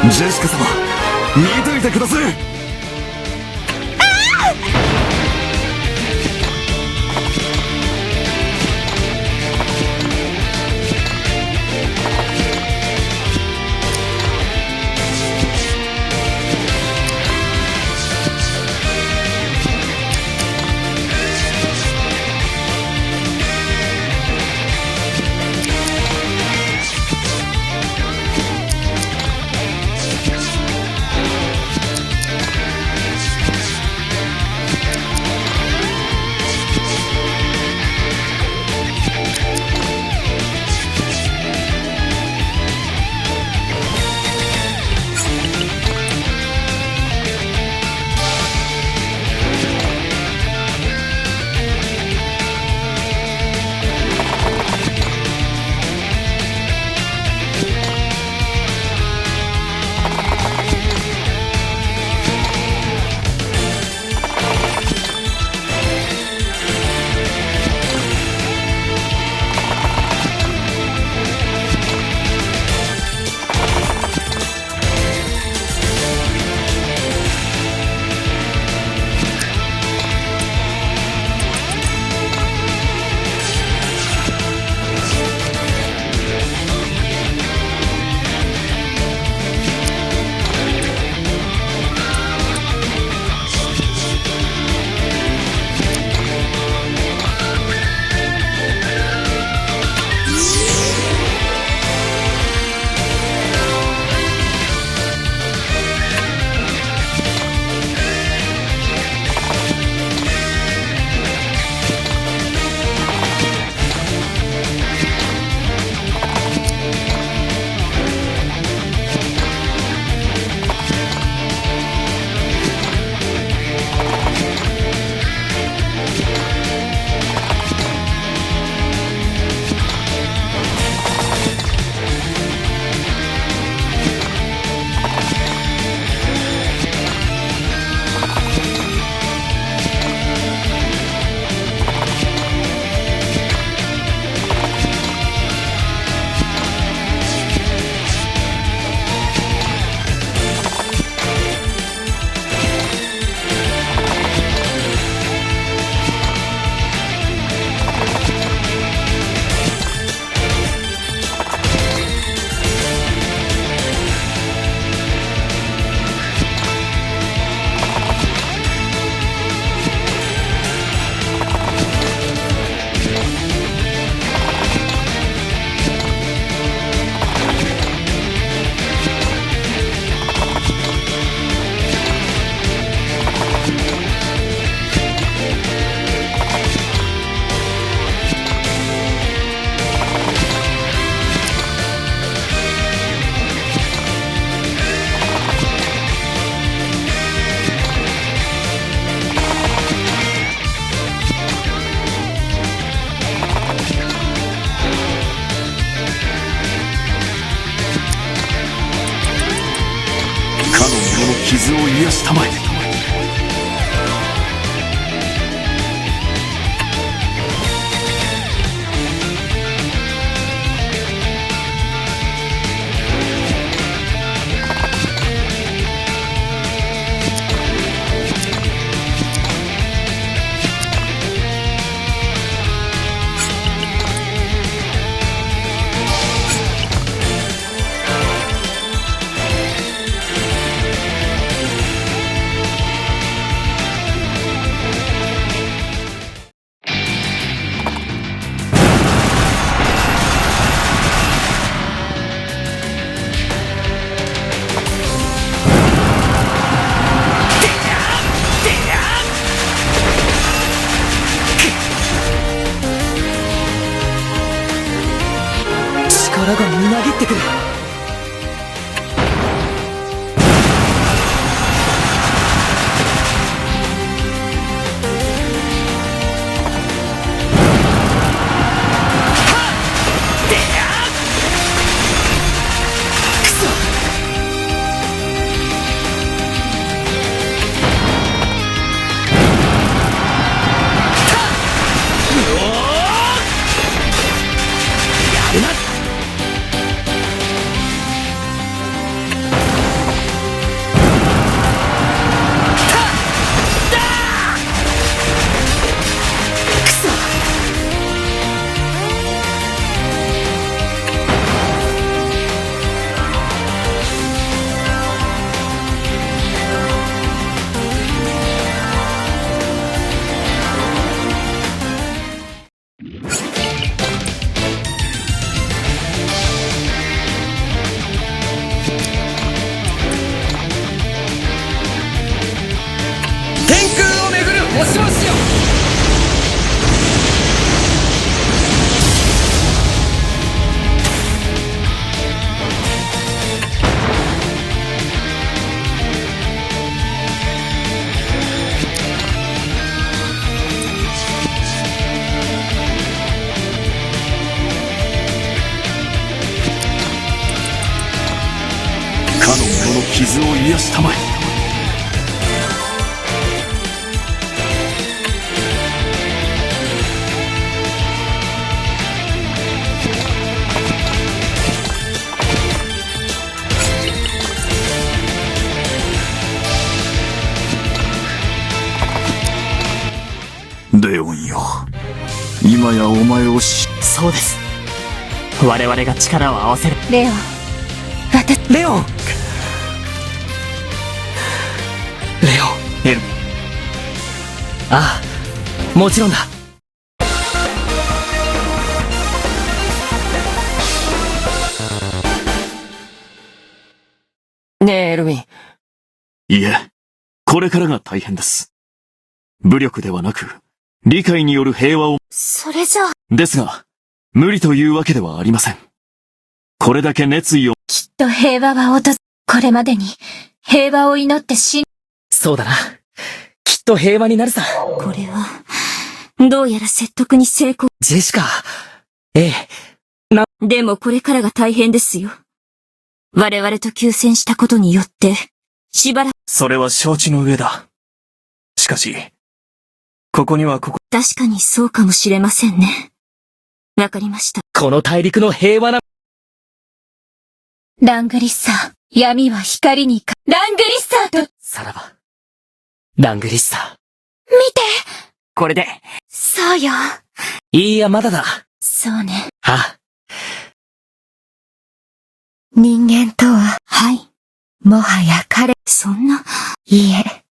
ジェシカ様、見といてください。傷を癒したまえ。力がみなぎってくる。やるな。傷を癒したまえ。レオンよ、今やお前をそうです。我々が力を合わせる。レオン、レオンエルミン。ああ、もちろんだ。ねえ、エルミン。いえ、これからが大変です。武力ではなく、理解による平和を。それじゃあ。ですが、無理というわけではありません。これだけ熱意を。きっと平和はこれまでに平和を祈ってそうだな。きっと平和になるさ。これは、どうやら説得に成功。ジェシカ。ええ。でもこれからが大変ですよ。我々と休戦したことによって、しばらく。それは承知の上だ。しかし、ここには確かにそうかもしれませんね。わかりました。この大陸の平和な。ラングリッサー、闇は光にラングリッサーと。さらば。ラングリッサー。見て。これで。そうよ。いや、まだだ。そうね。あ。人間とは。はい。もはやそんな。いいえ。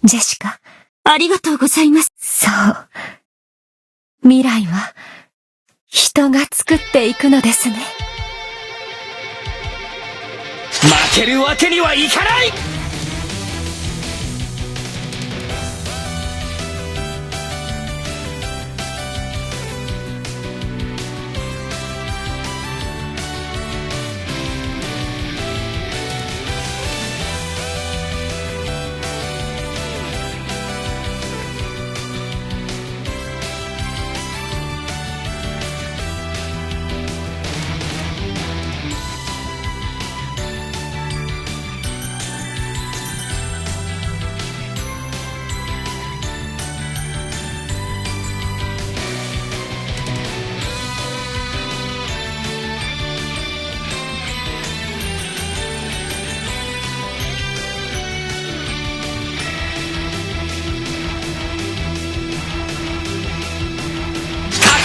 ジェシカ。ありがとうございます。そう。未来は、人が作っていくのですね。負けるわけにはいかない！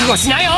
覚悟しなよ。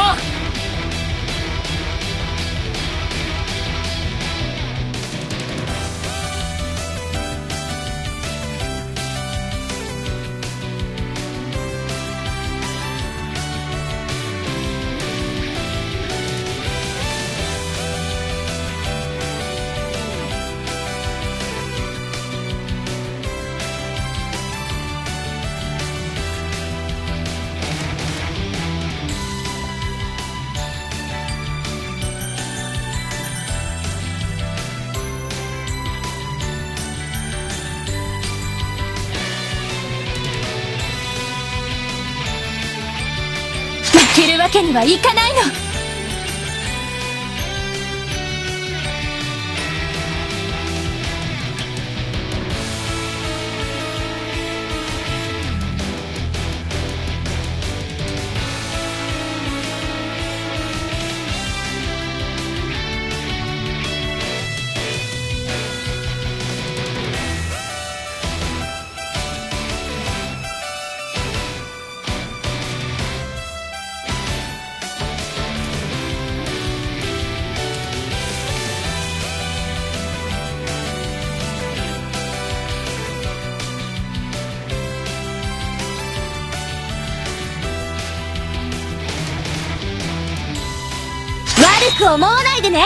負けるわけにはいかないの。悪く思わないでね。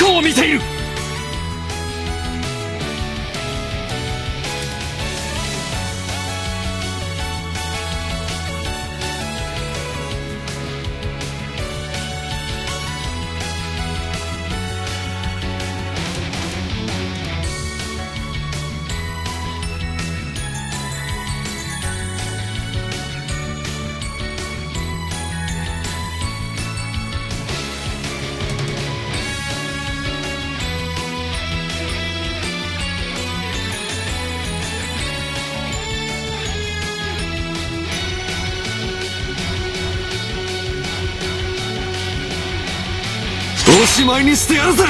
こを見ている。おしまいにしてやるぜ。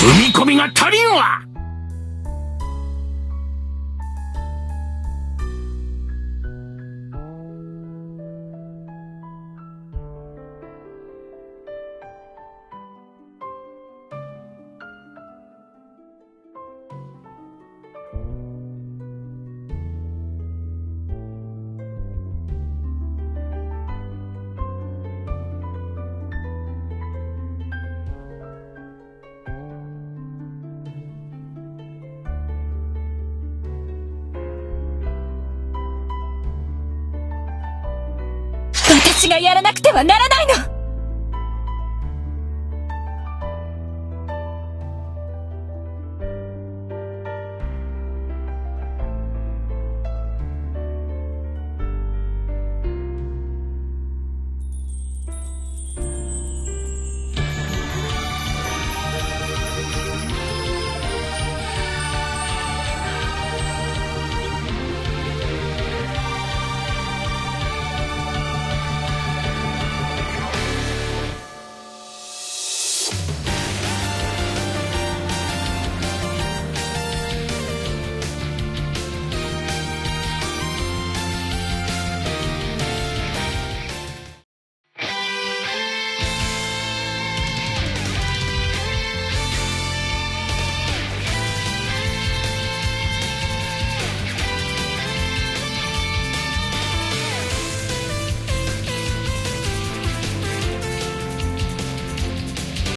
踏み込みが足りんわ。私がやらなくてはならないの。